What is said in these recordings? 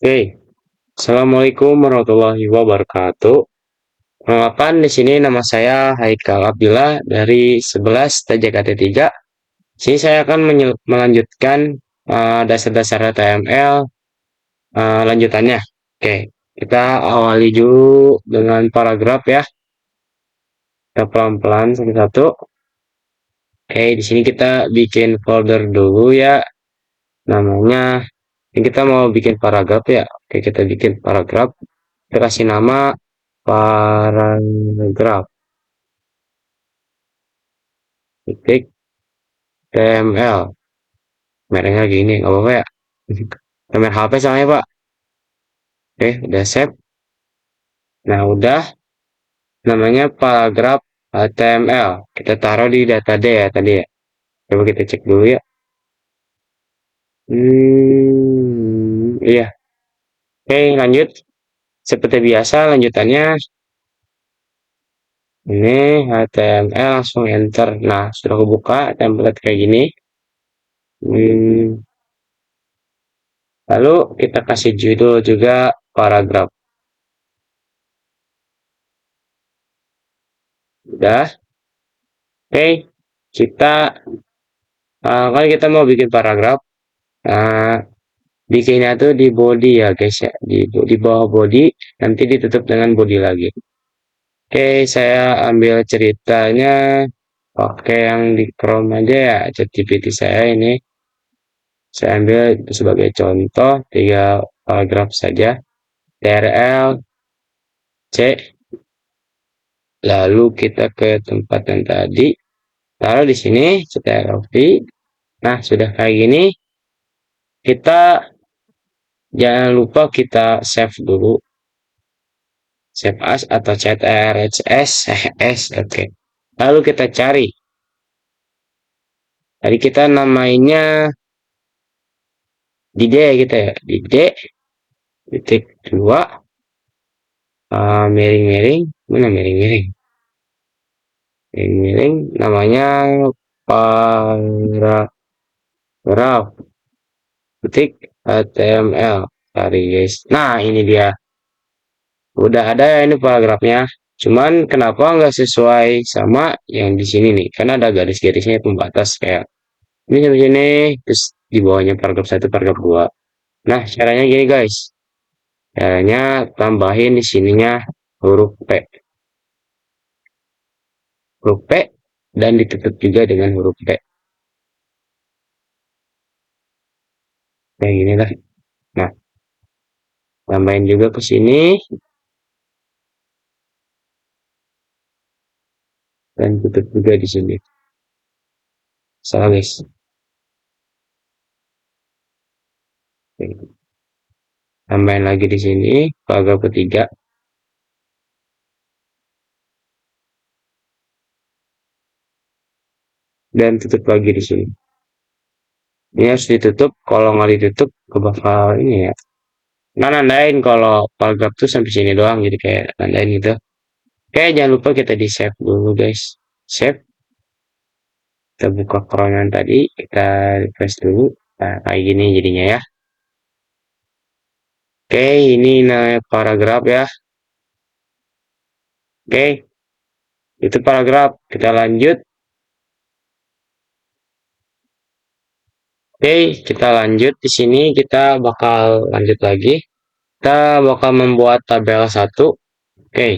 Oke, Assalamualaikum warahmatullahi wabarakatuh. Perkenalkan di sini nama saya Haikal Abdillah dari 11 TJKT 3. Sini saya akan melanjutkan dasar-dasar HTML lanjutannya. Oke, kita awali dulu dengan paragraf ya. Kita pelan-pelan satu-satu. Oke, di sini kita bikin folder dulu ya. Namanya, ini kita mau bikin paragraf ya. Oke, kita bikin paragraf. Kita kasih nama paragraf titik HTML. Merahnya gini, nggak apa-apa ya. Kamera HP soalnya Pak. Oke, udah save. Nah, udah namanya paragraf HTML. Kita taruh di data D ya tadi ya. Coba kita cek dulu ya. Iya. Oke, lanjut. Seperti biasa lanjutannya ini HTML langsung enter. Nah, sudah kebuka template kayak gini. Hmm, Lalu kita kasih judul juga paragraf. Udah. Oke, kita kalau kita mau bikin paragraf, uh, bikinnya tuh di body ya guys ya, di bawah body, nanti ditutup dengan body lagi. Oke, saya ambil ceritanya pakai yang di Chrome aja ya, ChatGPT saya ini. Saya ambil sebagai contoh 3 paragraf saja. TRL C, lalu kita ke tempat yang tadi, taruh di sini CTRL V. Nah, sudah kayak gini. Kita jangan lupa kita save dulu, save as atau CTRL-S, S, oke. Lalu kita cari. Tadi kita namainya di D gitu ya, di D titik 2 miring-miring, mana miring-miring? Miring-miring namanya paragraf titik HTML. Cari guys. Nah, ini dia. Udah ada ya ini paragrafnya. Cuman kenapa nggak sesuai sama yang di sini nih? Karena ada garis-garisnya pembatas kayak ini sampai sini, terus di bawahnya paragraf 1, paragraf 2. Nah, caranya gini guys. Caranya tambahin di sininya huruf P. Huruf P dan ditutup juga dengan huruf P. Kayak gini lah. Nah, tambahin juga ke sini dan tutup juga di sini. Salah guys. Tambahin lagi di sini paragraf ketiga dan tutup lagi di sini. Ini harus ditutup. Kalau nggak ditutup, ke bakal ini ya. Nah, nandain kalau paragraf tuh sampai sini doang. Jadi kayak nandain gitu. Oke, jangan lupa kita di save dulu guys. Save. Kita buka Chrome yang tadi. Kita refresh dulu. Nah, kayak gini jadinya ya. Oke, ini namanya paragraf ya. Oke, itu paragraf. Kita lanjut. Oke, kita lanjut. Di sini kita bakal lanjut lagi. Kita bakal membuat tabel 1. Oke,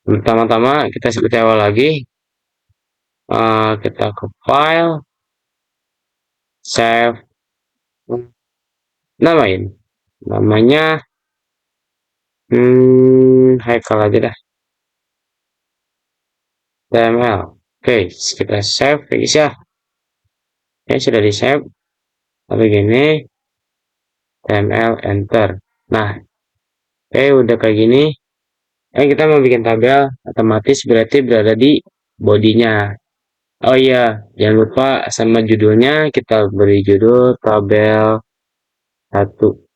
pertama-tama kita seperti awal lagi. Kita ke file, save, namain. Namanya Haikal aja dah. HTML. Oke, kita save guys ya. Oke, sudah di save. Lalu gini, HTML enter. Nah, oke udah kayak gini. Kita mau bikin tabel otomatis berarti berada di bodinya. Oh iya, jangan lupa sama judulnya kita beri judul tabel 1.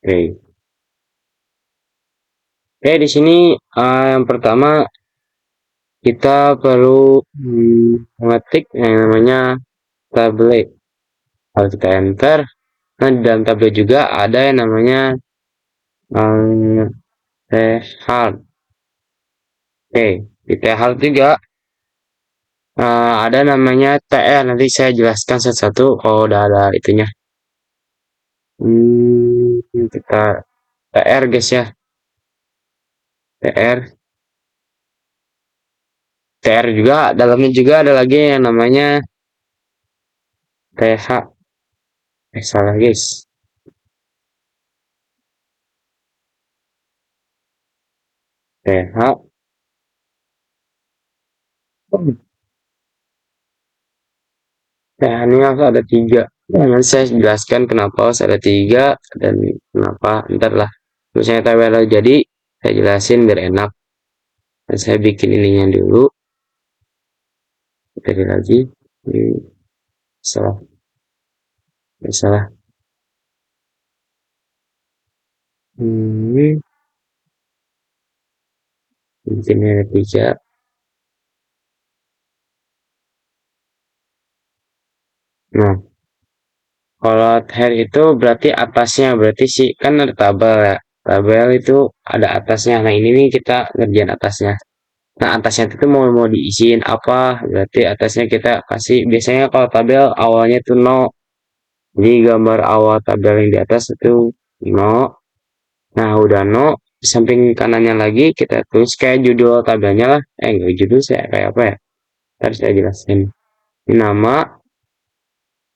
Oke. Oke, di sini yang pertama kita perlu mengetik yang namanya tabel. Kalau kita enter, Nah, di dalam tabel juga ada yang namanya um, T-hard. Oke, di T-hard juga ada namanya TR. Nanti saya jelaskan satu-satu kalau udah ada itunya. Kita TR guys ya. TR. TR juga, dalamnya juga ada lagi yang namanya TH. Salah guys. TH. TH ini harus ada tiga. Nah, nanti saya jelaskan kenapa harus ada tiga dan kenapa. Ntar lah. Misalnya tabel jadi, saya jelasin biar enak. Dan saya bikin ininya dulu. Dari lagi. Ini salah. Salah. Hmm, bikinnya ada tiga. Nah, kalau hair itu berarti atasnya, berarti sih kan ada tabel ya. Tabel itu ada atasnya. Nah, ini nih kita ngerjain atasnya. Nah, atasnya itu mau mau diisiin apa? Berarti atasnya kita kasih, biasanya kalau tabel awalnya itu no. Jadi gambar awal tabel yang di atas itu no. Nah, udah no, di samping kanannya lagi kita tulis kayak judul tabelnya lah. Enggak judul saya kayak apa ya? Tadi saya jelasin. Ini nama,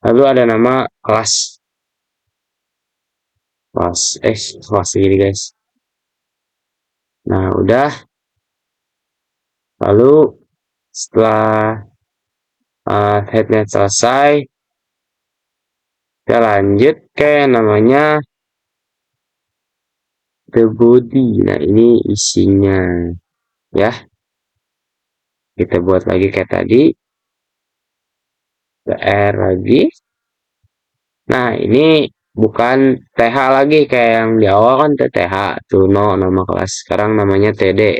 lalu ada nama kelas. Kelas ini guys. Nah, udah. Lalu setelah headnya selesai, kita lanjut ke namanya the body. Nah, ini isinya ya. Kita buat lagi kayak tadi, R lagi. Nah, ini bukan TH lagi kayak yang di awal kan TH tuh no nama kelas. Sekarang namanya TD.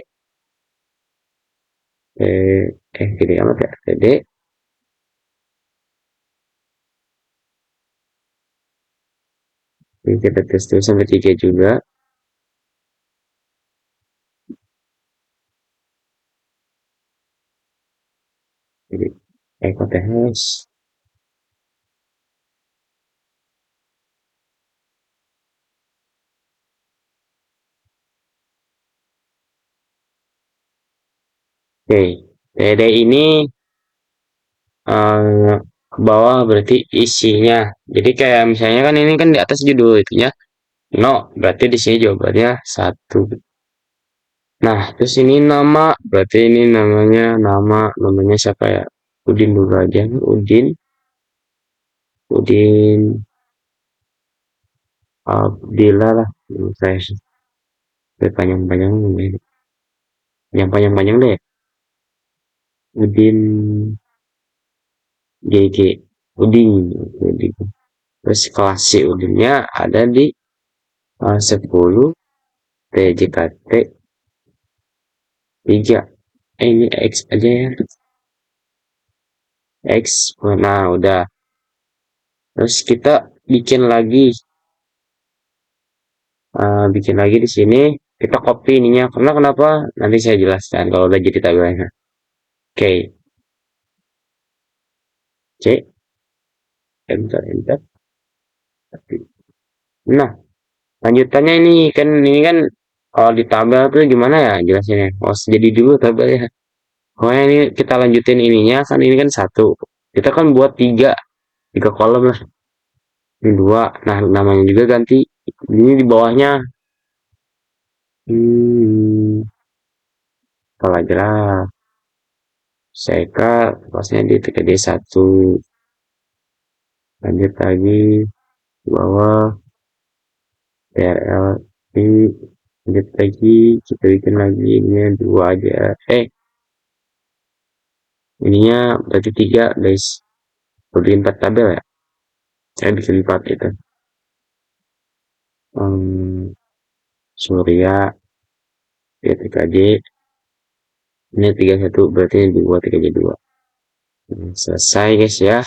Gini amat ya TD. Ini kita tes terus sampai 3 juga. Jadi tes. Oke, TD ini ke bawah berarti isinya. Jadi kayak misalnya kan ini kan di atas judul itunya no, berarti di sini jawabannya satu. Nah, terus ini nama, berarti ini namanya siapa ya? Udin dulu aja, Udin Abdillah lah. Saya panjang-panjang, yang panjang-panjang deh. Udin GG, Udin. Terus kelas C Udinnya ada di 10 TJKT 3. Ini X aja ya. X, nah udah. Terus kita bikin lagi di sini. Kita copy ininya. Karena kenapa? Nanti saya jelaskan kalau udah jadi tabelnya. Oke, C, enter. Nah, lanjutannya ini kan kalau di tabel tuh gimana ya jelasinnya? Oh, jadi dulu tabelnya. Pokoknya ini kita lanjutin ininya kan ini kan satu. Kita kan buat tiga kolom lah. Ini dua. Nah, namanya juga ganti. Ini di bawahnya. Kalau jelas. Seka pasnya di TKD 1. Lanjut lagi bawah TRL ini, lanjut lagi kita bikin lagi ininya 2 aja. Ininya berarti 3 guys. Bikin 4 tabel ya. Saya bikin 4 itu. Surya TKD ini 31 berarti ini 2 TKD 2. Selesai guys ya.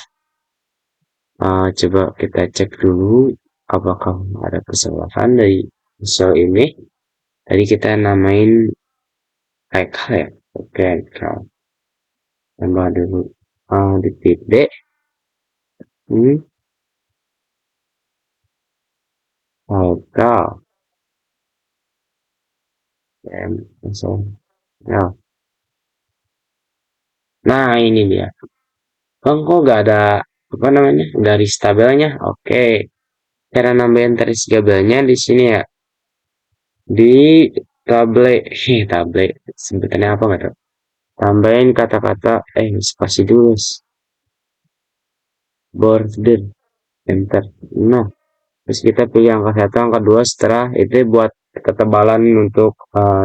Coba kita cek dulu apakah ada kesalahan dari misal ini? Tadi kita namain haikal ya. Oke, haikal. Tambah dulu di titik. Hmm, haikal. Langsung. Ya. Nah, ini dia. Kok nggak ada apa namanya garis tabelnya? Oke, cara nambahin garis tabelnya di sini ya di tablet, tablet sebutannya apa nggak tuh? Tambahin kata-kata spasi dulu, border, enter. Nah, terus kita pilih angka satu, angka dua. Setelah itu buat ketebalan untuk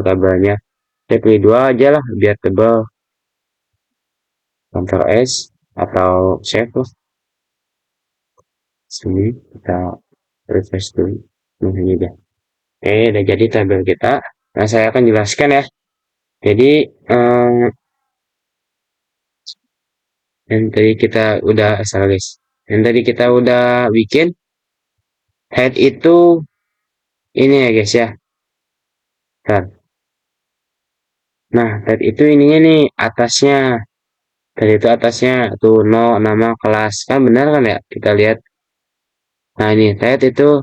tabelnya. Kita pilih dua aja lah biar tebal. Ctrl S atau save lah. Sini kita refresh dulu. Nah, ini dia. Oke, udah jadi tabel kita. Nah, saya akan jelaskan ya. Jadi, yang tadi kita udah, salah guys. Yang tadi kita udah bikin, head itu ini ya guys ya. Bentar. Nah, head itu ininya nih, atasnya. Tadi itu atasnya, tuh, no, nama, kelas. Kan benar kan ya? Kita lihat. Nah, ini, head itu,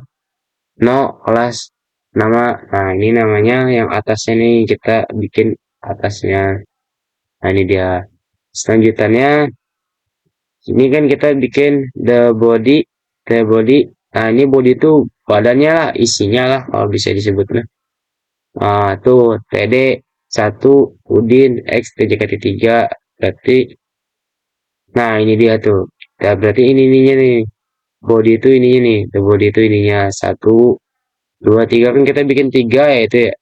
no, kelas, nama. Nah, ini namanya yang atasnya nih, kita bikin atasnya. Nah, ini dia. Selanjutnya, ini kan kita bikin the body. Nah, ini body itu badannya lah, isinya lah, kalau bisa disebutnya. Nah, tuh, TD 1, Udin, X, TJKT 3, berarti, nah ini dia tuh. Ya, berarti ininya nih, body itu ininya nih, the body itu ininya, 1, 2, 3, kan kita bikin 3 ya itu ya.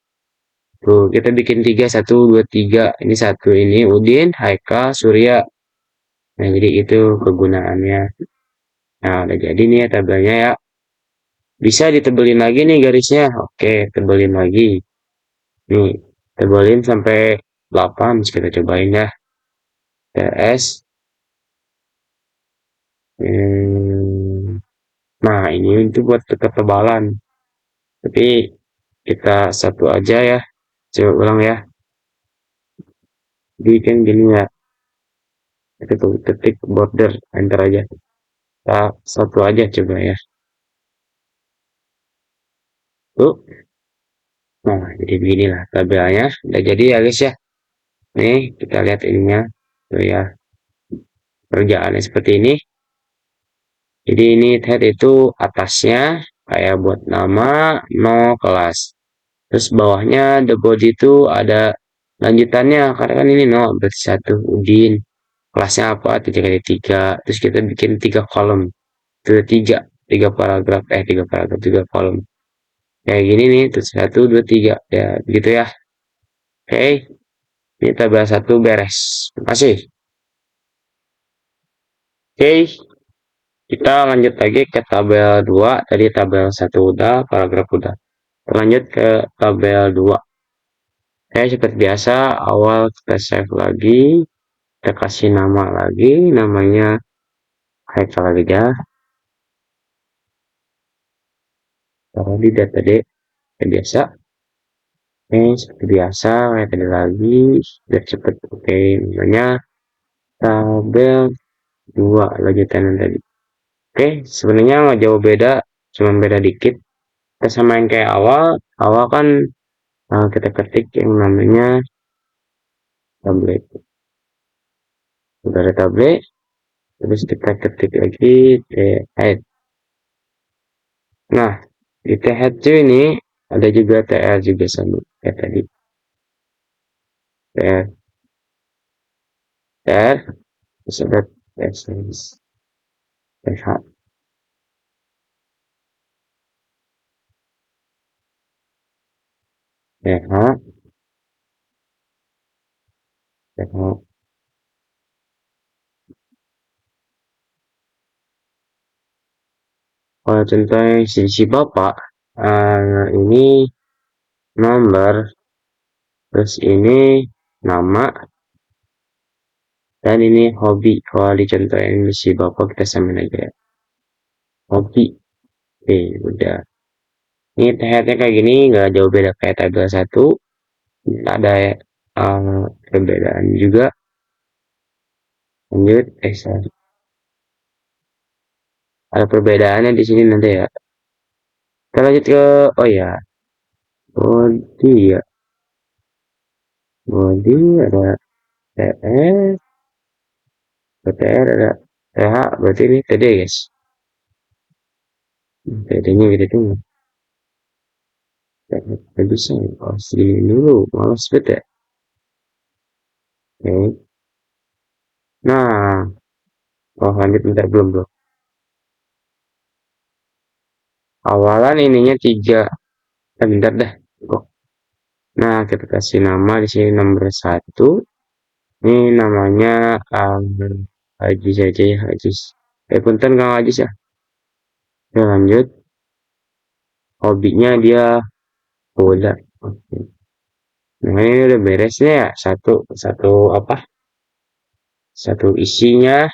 Tuh, kita bikin 3, 1, 2, 3, ini satu, ini Udin, Haikal, Surya. Nah, jadi itu kegunaannya. Nah, udah jadi nih ya tabelnya ya. Bisa ditebelin lagi nih garisnya. Oke, tebelin lagi. Nih, tebelin sampai 8. Kita cobain ya. TS. Nah, ini itu buat ketebalan. Tapi kita satu aja ya. Coba ulang ya. Bikin gini ya. Kita tuh ketik border. Enter aja. Kita satu aja coba ya. Tuh. Nah, jadi beginilah tabelnya. Udah jadi ya guys ya. Nih, kita lihat ininya. Tuh ya. Kerjaannya seperti ini. Jadi ini head itu atasnya kayak buat nama, no, kelas. Terus bawahnya the body itu ada lanjutannya. Karena kan ini no, berarti satu, Udin. Kelasnya apa? 3 kali 3. Terus kita bikin 3 kolom. Itu tiga paragraf, tiga kolom. Kayak gini nih, terus 1, 2, 3. Ya, gitu ya. Oke, ini tabel 1 beres. Terima kasih. Oke, kita lanjut lagi ke tabel 2. Tadi tabel 1 udah, paragraf udah. Lanjut ke tabel 2. Oke, seperti biasa, awal kita save lagi. Kita kasih nama lagi, namanya Haikal lagi ya. Taruh di data D, seperti biasa. Oke, seperti biasa, kayak tadi lagi. Biar cepet, oke, namanya tabel 2, lanjutan yang tadi. Oke, sebenarnya nggak jauh beda, cuma beda dikit. Kita samain kayak awal. Awal kan kita ketik yang namanya tablet. Udah ada tablet, terus kita ketik lagi TH. Nah, di TH ini ada juga TR juga sama kayak tadi. TR, TR, terus ada TH, TH, TH. Kalau contohnya sisi Bapak, ini nomor, terus ini nama, dan ini hobi. Kalau dicontohin si Bapak kita samain aja ya. Hobi. Oke, udah. Ini headnya kayak gini, nggak jauh beda kayak tabel 1. Ada perbedaan juga. Lanjut, sorry. Ada perbedaannya di sini nanti ya. Kita lanjut ke, oh ya, body ya. Body ada TS, BTR ada TH, berarti ini TD guys. TD-nya gitu tuh. Gak bisa, oh, segini dulu, malas banget ya. Oke. Nah, oh lanjut bentar belum bro. Awalan ininya 3. Bentar dah. Oh. Nah, kita kasih nama di sini nomor 1. Ini namanya Haji saja ya, Haji. Punten Kang Haji ya. Oke, lanjut. Hobinya dia bola. Oke. Nah, ini udah beresnya ya. Satu apa? Satu isinya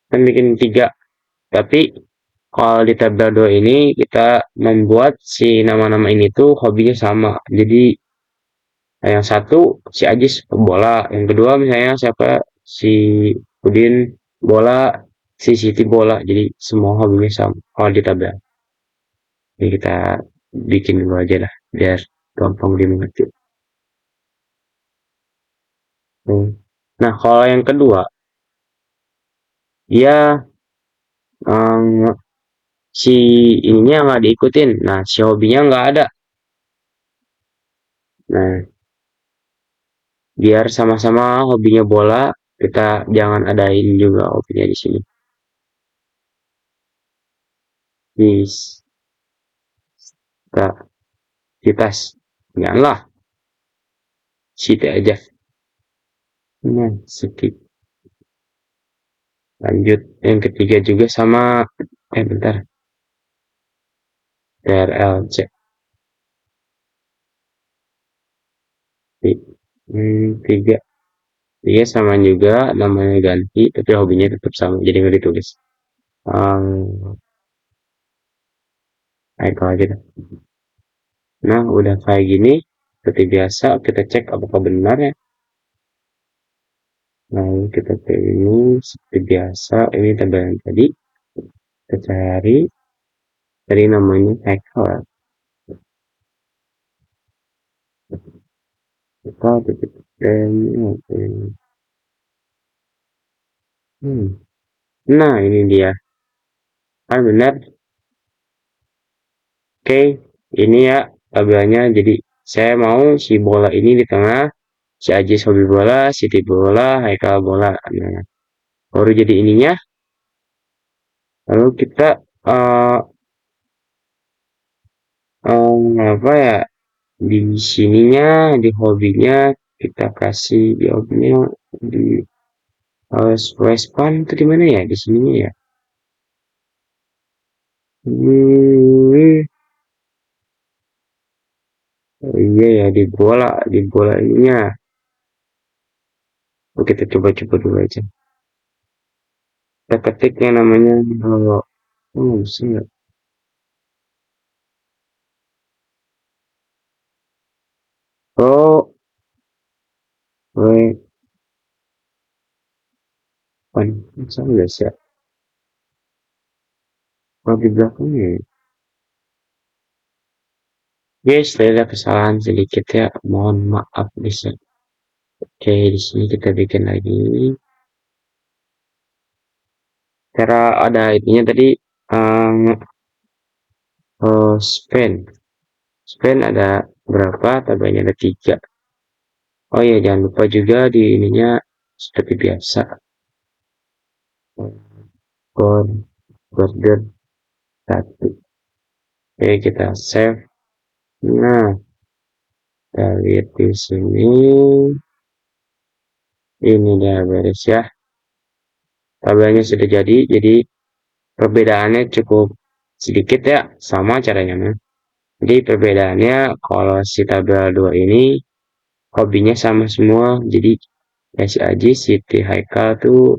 kan bikin 3. Tapi kalau di tabel 2 ini kita membuat si nama-nama ini tuh hobinya sama. Jadi yang satu si Ajis bola, yang kedua misalnya siapa, si Udin bola, si Siti bola. Jadi semua hobinya sama kalau di tabel. Jadi kita bikin dulu aja lah biar gampang dimengerti. Nah kalau yang kedua dia si ininya nggak diikutin. Nah si hobinya nggak ada. Nah biar sama-sama hobinya bola, kita jangan adain juga hobinya di sini. Bis, kita janganlah situ aja. Nah, skip. Lanjut yang ketiga juga sama. Bentar. TRLC. Tiga. Dia sama juga, namanya ganti, tapi hobinya tetap sama. Jadi nggak ditulis. Kayak aja dah. Nah, udah kayak gini. Seperti biasa, kita cek apakah benar ya. Nah, kita cek ini seperti biasa. Ini tabel yang tadi. Kita cari. Tadi namanya hacker. Kita titik Nah, ini dia. Ah, benar. Oke, ini ya tabelnya. Jadi, saya mau si bola ini di tengah. Si Ajis hobi bola, Siti bola, Haikal bola. Nah, baru jadi ininya. Lalu kita apa ya? Di sininya, di hobinya kita kasih di hobinya di Westpan itu di mana ya? Di sininya ya. Oh iya ya di bola ininya. Oh, kita coba-coba dulu aja. Kita ketik yang namanya bisa nggak? Oh, Westpan. Sama nggak sih? Kalau di belakangnya ya. Guys, ada kesalahan sedikit ya. Mohon maaf bisa. Oke, di sini kita bikin lagi. Cara ada ininya tadi span. Span ada berapa? Tabelnya ada 3. Oh iya, jangan lupa juga di ininya seperti biasa. Border 1. Oke, kita save. Nah, kita lihat di sini. Ini udah beres ya. Tabelnya sudah jadi perbedaannya cukup sedikit ya, sama caranya. Jadi perbedaannya kalau si tabel 2 ini hobinya sama semua. Jadi ya si Aji, Siti, Haikal tuh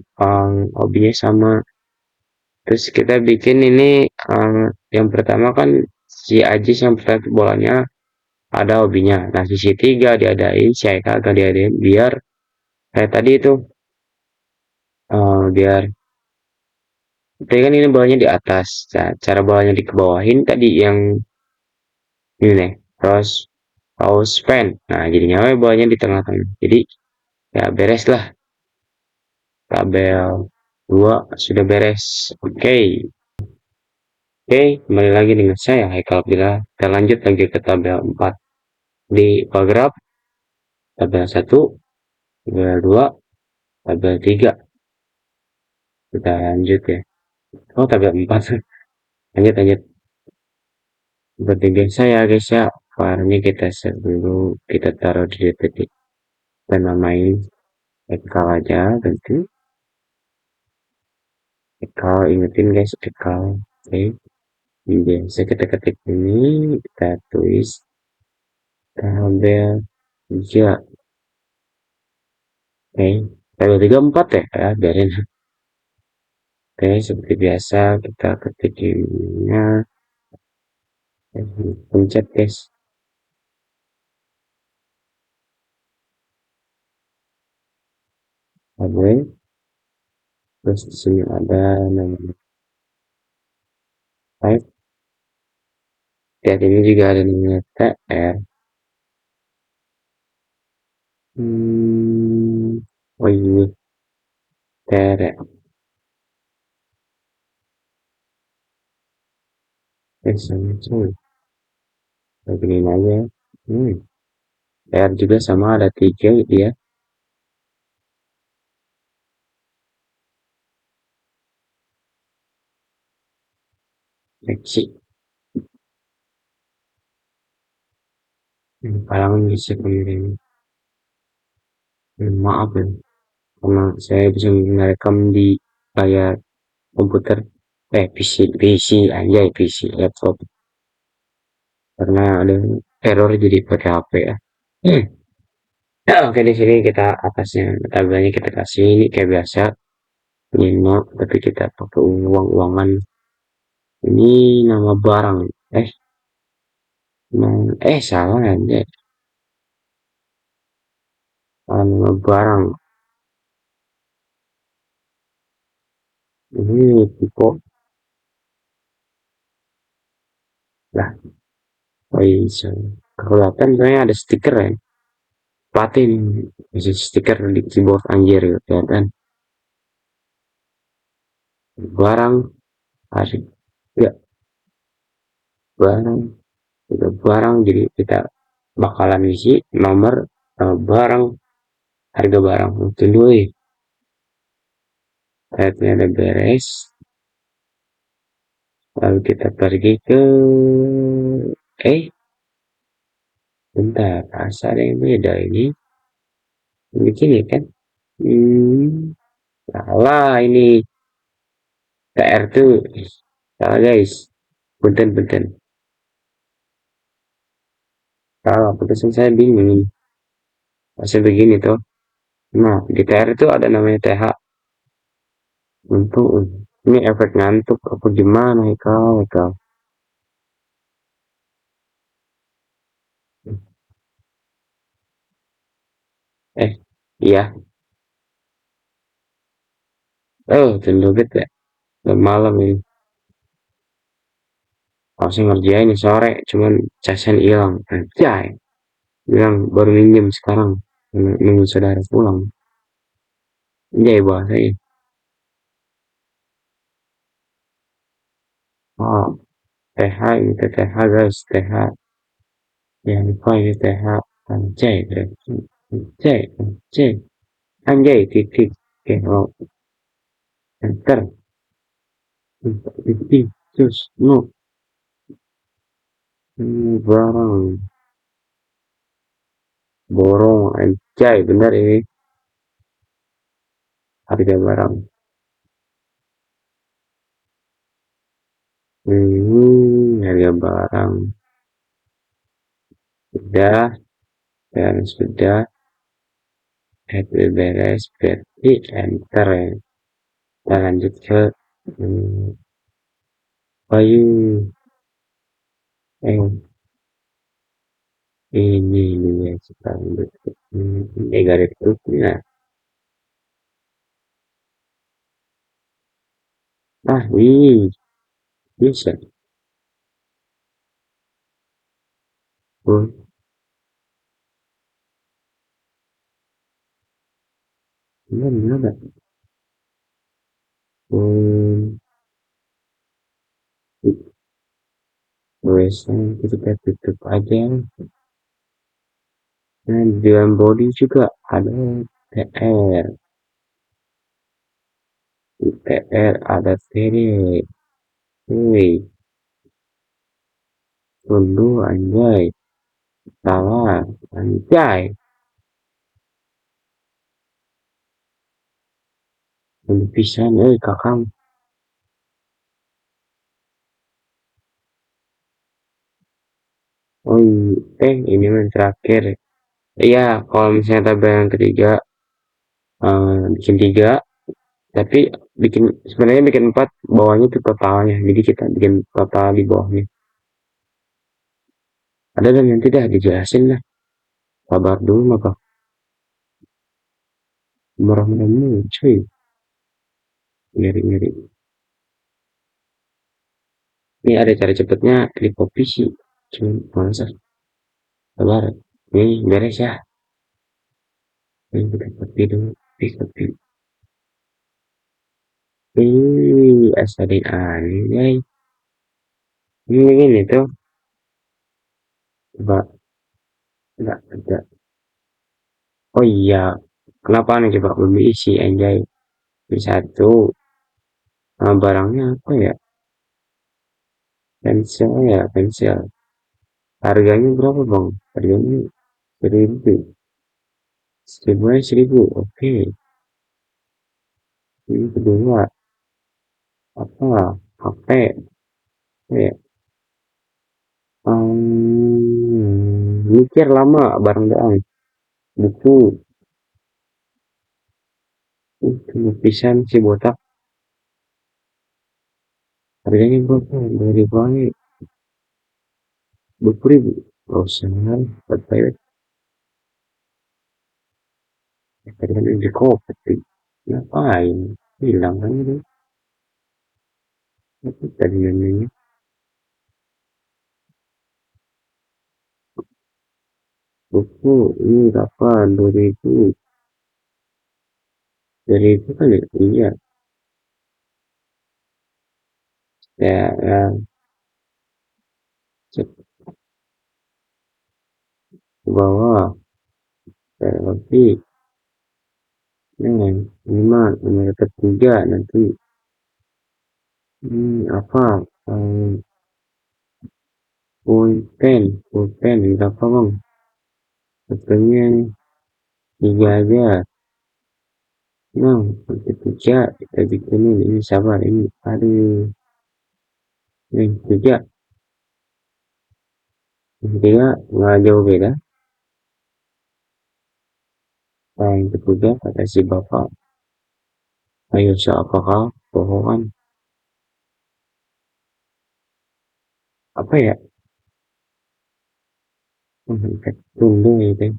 hobinya sama. Terus kita bikin ini yang pertama kan si Ajis yang pertama bolanya ada hobinya. Nah, sisi tiga diadain, si Aika agak diadain biar kayak tadi itu biar tadi kan ini bolanya di atas. Nah, cara bolanya dikebawahin tadi yang ini nih, terus house fan. Nah, jadinya bolanya di tengah-tengah. Jadi ya beres lah. Tabel 2 sudah beres. Oke. Oke, kembali lagi dengan saya Haikal Bila. Kita lanjut lagi ke tabel 4 di paragraf tabel 1, tabel 2, tabel 3. Kita lanjut ya. Oh, tabel 4. Lanjut lanjut. Seperti biasa ya guys ya. Filenya kita save dulu, kita taruh di titik dan namain Haikal aja nanti. Haikal ingetin guys, Haikal. Oke. Biasa kita ketik ini, kita tulis tabel 3. Oke, tabel 3 4 ya, biarin. Oke, seperti biasa kita ketik ininya, pencet guys. Oke, terus di sini ada namanya type. Lihat ini juga ada namanya TR. Oh iya, TR ya. Sama cuy. Begini aja. Hmm. TR juga sama ada 3 dia. Seksi. Kalangan bisa kemudian. Maaf ya, karena saya bisa merekam di layar komputer, PC anjay, PC laptop, karena ada error jadi pakai HP ya. Hmm. Ya, oke, di sini kita atasnya tabelnya kita kasih ini kayak biasa Nino, tapi kita pakai uang-uangan. Ini nama barang. eh salah aja. Nama barang ini tipe lah. Oh iya, kelihatan sebenarnya ada stiker ya, platin, bisa stiker di keyboard anjir gitu ya kan. Barang asik ya, barang udah barang, jadi kita bakalan isi nomor barang, harga barang itu dulu ya. Lihatnya ada beres, lalu kita pergi ke eh bentar, rasa ada yang beda ini begini kan. Salah ini, TR tuh salah guys, punten punten, salah putusan saya bingung ini. Masih begini tuh. Nah, di TR itu ada namanya TH. Untuk ini efek ngantuk aku gimana ya kau, ya kau. Eh, iya. Oh, tunggu ya. Udah malam ini. Harusnya ngerjain sore, cuman casan hilang. Anjay. Bilang baru minjem sekarang. Nunggu saudara pulang. Anjay bahasanya. Oh, TH ini TH guys, TH. Jangan lupa ini TH. Anjay, anjay, anjay. Anjay, titik. Oke, oh, enter. Titik, terus, no. Barang. Borong, anjay, bener ini. Harga barang. Harga barang. Sudah, dan sudah. Happy beres, berarti enter ya. Kita lanjut ke hmm, Bayu. Eh, ini dia sekarang bentuk. Ini garis tutupnya. Ah, ini bisa. Oh, gimana? Hmm, tulisan kita tutup aja. Dan di dalam body juga ada TR, TR ada TD. Wih, dulu anjay, salah, anjay, dulu pisan, kakang. Oh, ini yang terakhir. Iya, kalau misalnya tabel yang ketiga, bikin tiga, tapi sebenarnya bikin empat, bawahnya itu totalnya. Jadi kita bikin total di bawahnya. Ada dan nanti dah dijelasin lah. Sabar dulu maka merah-merahnya, cuy. Ngeri-ngeri. Ini ada cara cepetnya klik copy sih. Cuman masa sabar. Ini beres ya. Ini kita copy dulu. Klik copy. Asalin aneh. Ini tuh. Coba enggak ada. Oh iya. Kenapa nih coba belum diisi anjay. Ini satu. Barangnya apa ya? Pensil ya, pensil. Harganya berapa bang? Harganya 1.000. 1.000. Oke. Ini kedua. Apa? HP. Ya. Mikir lama barang doang. Buku. Itu lukisan si botak. Harganya berapa? 2.000 aja. 20.000. Gak usah kan. Buat private. Tadi kan udah kopi. Ngapain? Hilang kan itu. Apa tadi namanya? Buku. Ini berapa? 2.000. 2.000 kan ya? Iya. Ya, ya. Cek ke bawah. Tapi ini mah nomor ketiga nanti. Apa? Um, pulpen berapa bang? Katanya 3 aja. Nah, untuk 3 kita bikinin ini sabar ini. Aduh, ini 3, ini 3 nggak jauh beda. Nah, yang ketiga kata si bapak, ayo siapa kau? Bohongan. Apa ya? Tunggu itu.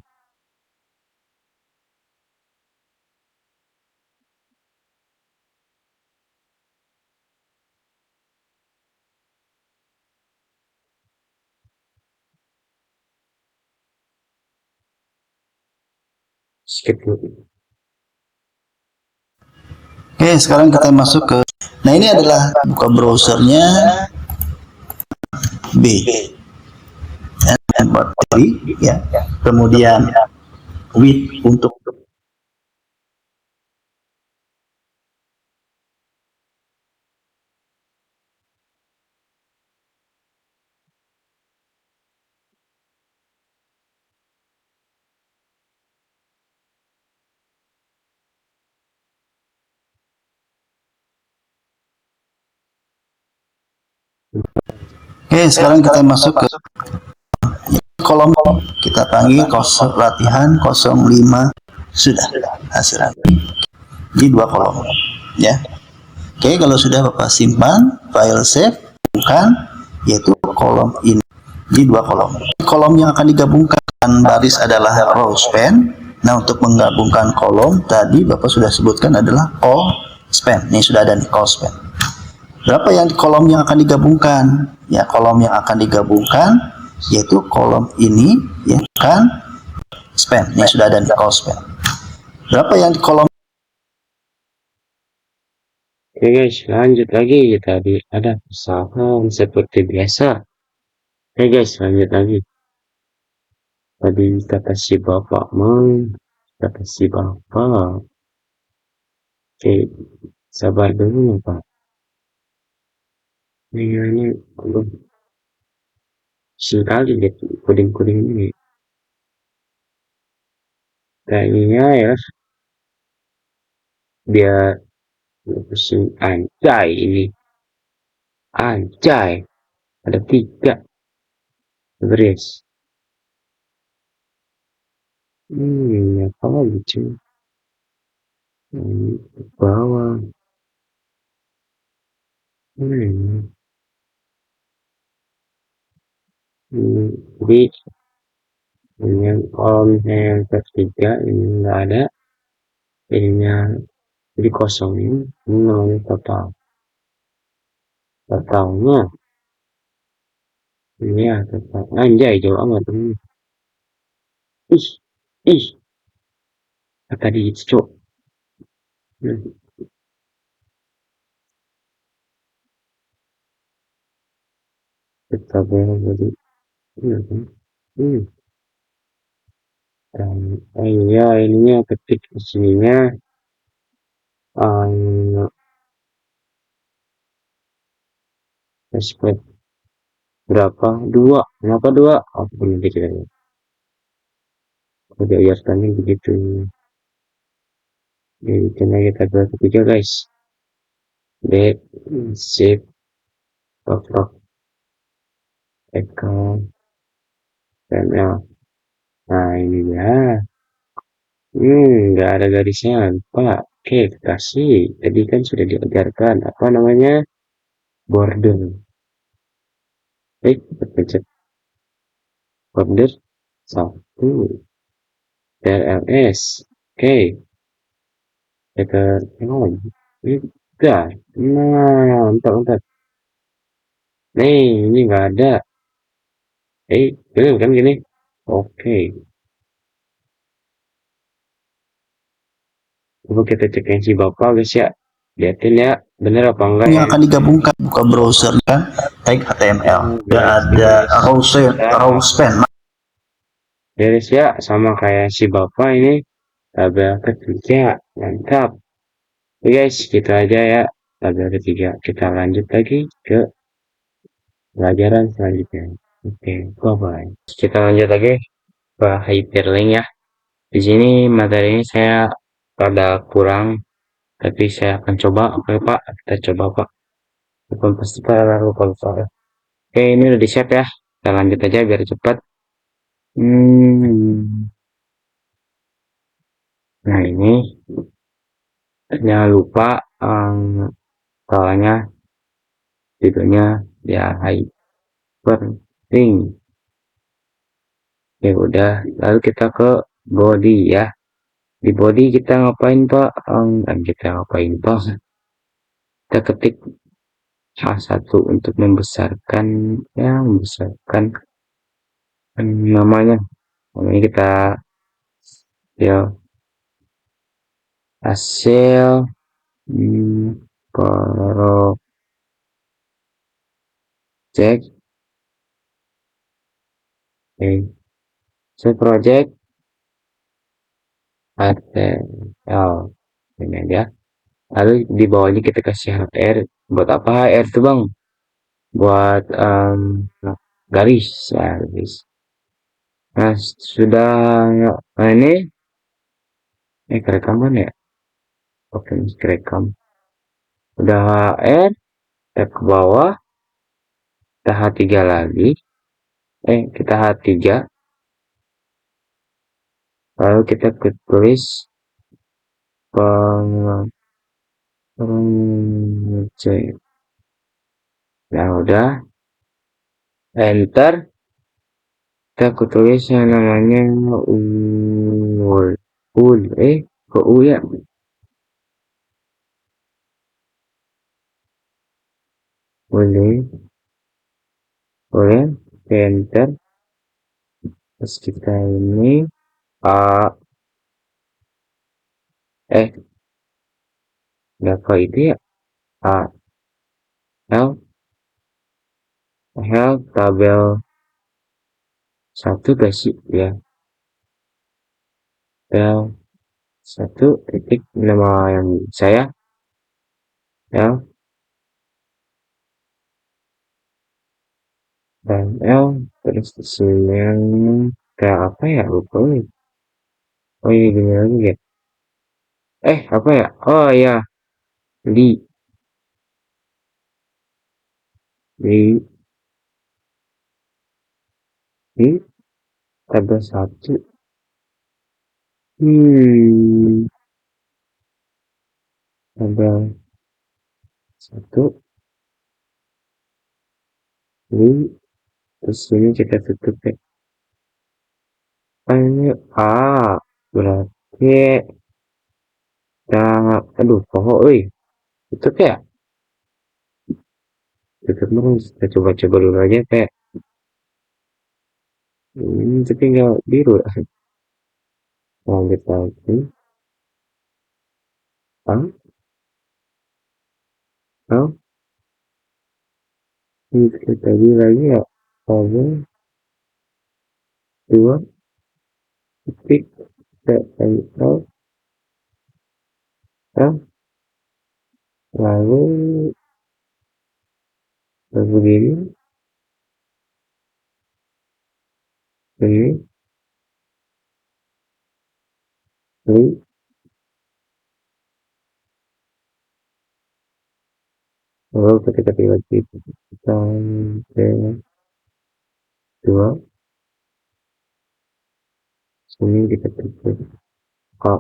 Skip dulu. Oke, sekarang kita masuk ke. Nah, ini adalah buka browsernya B. Empathy, ya. Kemudian with untuk. Oke, sekarang kita masuk ke kolom, kita panggil latihan 05 sudah hasilnya. Jadi 2 kolom, ya. Oke, kalau sudah Bapak simpan, file save, bukan, yaitu kolom ini. Jadi dua kolom. Kolom yang akan digabungkan baris adalah row span. Nah, untuk menggabungkan kolom tadi Bapak sudah sebutkan adalah call span. Ini sudah ada nih call span. Berapa yang kolom yang akan digabungkan? Ya, kolom yang akan digabungkan yaitu kolom ini ya kan span. Ini sudah ada nih call span. Berapa yang di kolom Oke guys, lanjut lagi. Tadi ada kesalahan seperti biasa. Oke guys, lanjut lagi. Tadi kata si bapak kata si bapak. Oke, sabar dulu ya pak. Ini belum sekali deh kuding-kuding ini. Kayaknya ya biar pusing anjay ini. Anjay, ada tiga. Beres. Apa lagi cuy? Ini ke bawah. Hmm, jadi yang kalau misalnya yang ketiga ini nggak ada, ininya jadi kosong ini namanya total. Totalnya ini ya total. Anjay jauh amat ini. Ih, ih, tadi itu cok. Hmm, tetap ya jadi. Hmm, hmm. Dan, iya ininya ketik di sininya. Um, Aspek berapa? Dua. Kenapa dua? Oh, ini dikit aja. Udah biasanya begitu. Jadi karena kita dua ketiga guys. D, zip, rock, account, ML. Nah ini ya. Nggak ada garisnya, lupa. Oke, kasih. Tadi kan sudah diajarkan. Apa namanya? Border. Pencet border. Satu. TLS. Oke. Checker. Oh, tiga. Nah, entar. Nih, ini nggak ada. Bener kan gini? Oke. Coba kita cek yang si bapak guys ya. Lihatin ya, bener apa enggak yang ya. akan digabungkan buka browser kan tag HTML. Ya Beres ada guys. row span. Beres ya, sama kayak si bapak ini. Tabel ketiga, mantap. Oke guys, gitu aja ya. Tabel ketiga. Kita lanjut lagi ke pelajaran selanjutnya. Oke, bye-bye. Kita lanjut lagi ke hyperlink ya. Di sini materi ini saya rada kurang, tapi saya akan coba. Oke Pak, kita coba Pak. Bukan pasti Pak lupa soalnya. Oke, ini udah di share ya. Kita lanjut aja biar cepat. Hmm, nah ini jangan lupa soalnya judulnya ya hyperlink. Ya udah, lalu kita ke body ya. Di body kita ngapain Pak? Kita ngapain Pak? Kita ketik H1 untuk membesarkan ya membesarkan namanya. Namanya kita ya hasil project so project HTML ini ya. Lalu di bawahnya kita kasih HR. Buat apa HR tuh Bang? Buat garis ya, garis. Nah, sudah nah ini kerekaman ya. Oke, kerekam. Udah HR, kita ke bawah, kita H3 lagi. Kita H3, lalu kita tulis pengecek. Nah, udah enter. aku tulis yang namanya ul. Ul. Kok U ya? Boleh. Boleh. Enter. Terus kita ini A. Eh, berapa itu ya? A. L. L. Tabel 1 gak sih? Ya. Tabel 1 titik nama yang saya. L. Dan L. Terus di sini yang kayak apa ya? Lupa nih. Oh iya gini lagi ya. Apa ya? Oh ya. Di. Di. Di. Tabel 1. Tabel 1. Di. Terus ini kita tutup ya. Ini A. Berarti kita, aduh, pokok, tutup ya. Tutup dong, kita coba-coba dulu aja kayak ini tapi nggak biru ya. Lanjut lagi. A. A. Ini kita lagi ya. Tabel 2. Titik. Kita cari L. L. Lalu begini. Ini. Ini. Lalu ketika lagi kita dua. Sini kita tutup. A.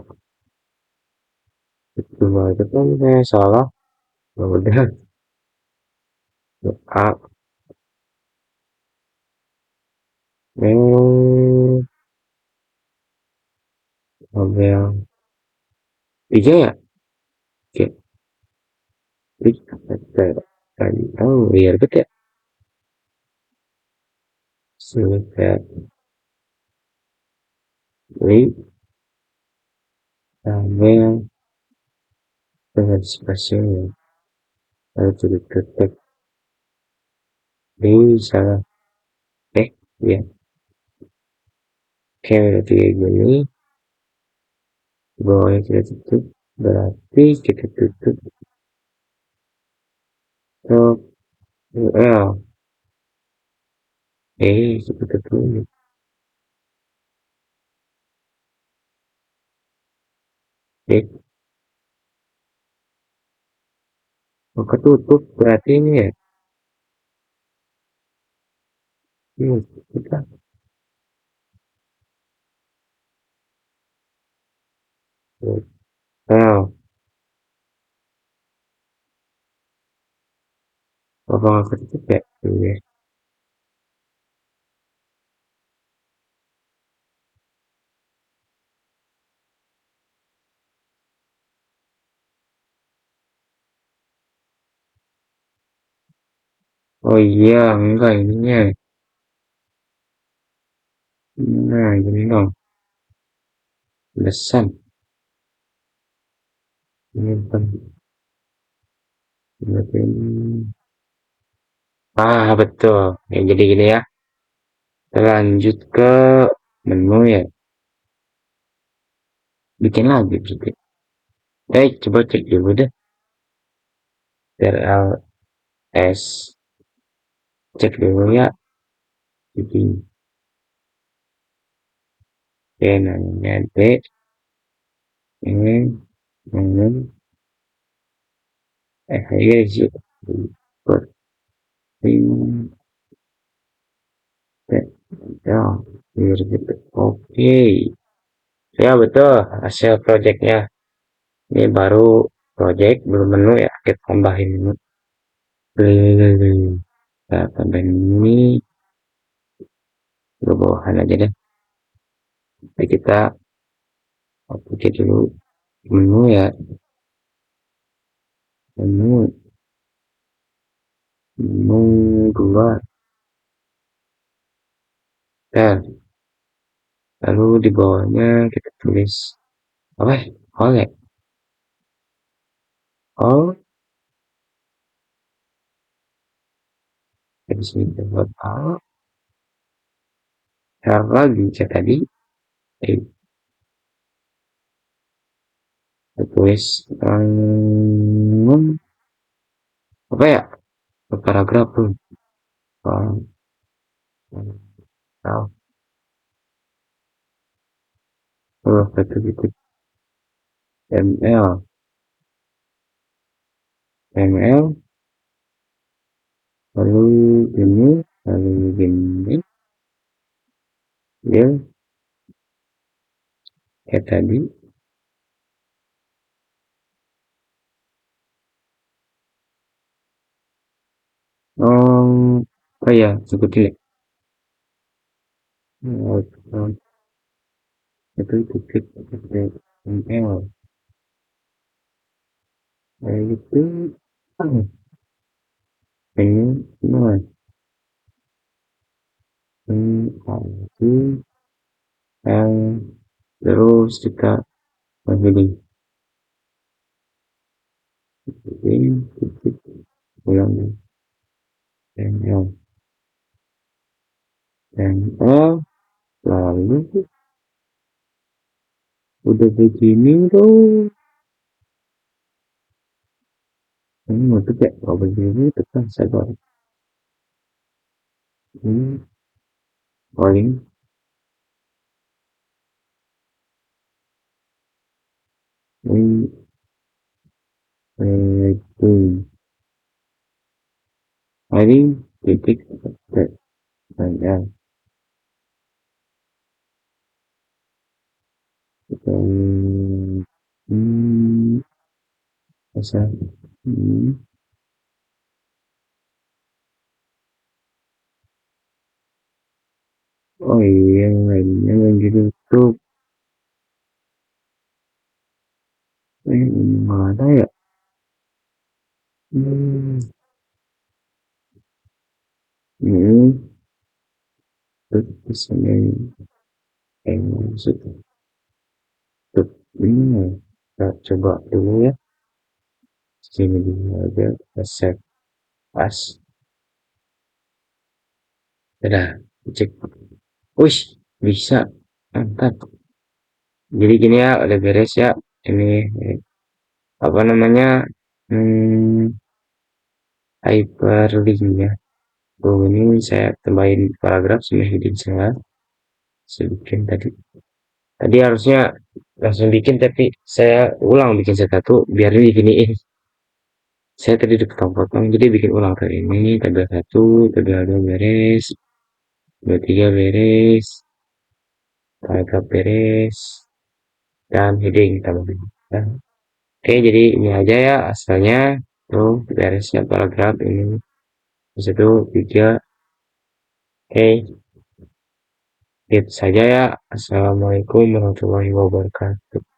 Dua itu kan saya salah. Ya udah. A. Memang tabel 3 ya? Oke. Tadi. Oh, iya betul ya. Sini kayak ini tabel dengan spasinya. Lalu jadi ketik. Ini salah. Ya. Oke, berarti kayak gini. Bawahnya kita tutup. Berarti kita tutup ke UL. Kita tutup dulu. Ketutup berarti ini ya. Kita. L. Apa nggak ketutup ya? Iya. Oh iya, enggak ininya. Nah, gini dong. Besan. Ini penting. Betul. Ya, jadi gini ya. Lanjut ke menu ya. Bikin lagi berarti. Coba cek dulu deh. TRLS. Cek dulu ya. Bikin. Oke, namanya D. Ini. Menu. Ayo sih. Seperti. Ya. Biar gitu. Oke. Ya betul. Hasil projectnya. Ini baru project. Belum menu ya. Kita tambahin menu. Kita tambahin ini. ke bawahan aja deh. Jadi kita oke dulu menu ya, menu menu dua tab, lalu di bawahnya kita tulis apa ya? All ya, all. Dari sini kita buat all cara bisa tadi eh, kita tulis apa ya, paragraf tuh. Tahu satu titik ml ml, lalu ini, lalu ini dia kayak tadi. Oh ya, sebutin ya. Oh, itu titik ml, itu ini nah ini lagi yang terus kita pilih ini titik ulang ml ml, lalu udah begini tuh. Ini mau tuh kayak kalau begini tekan saya ini paling ini itu paling titik panjang hmm, bisa oh iya yang lainnya yang di YouTube ini mana ya, hmm, ini tulisannya yang maksud tuh ini kita coba dulu ya, sini dulu aja kita save pas udah cek. Wih, bisa, mantap. Jadi gini ya, udah beres ya. Ini apa namanya? Hmm, hyperlink ya. Tuh ini saya tambahin paragraf sama heading saya bikin tadi. Tadi harusnya langsung bikin tapi saya ulang bikin satu biar ini diginiin. Saya tadi dipotong-potong jadi bikin ulang kali ini tabel satu, tabel dua beres, tabel tiga beres, paragraf beres, dan heading tambahin. Nah, oke, jadi ini aja ya asalnya. Tuh, beresnya paragraf ini. Di situ tiga. Oke, itu saja ya. Assalamualaikum warahmatullahi wabarakatuh.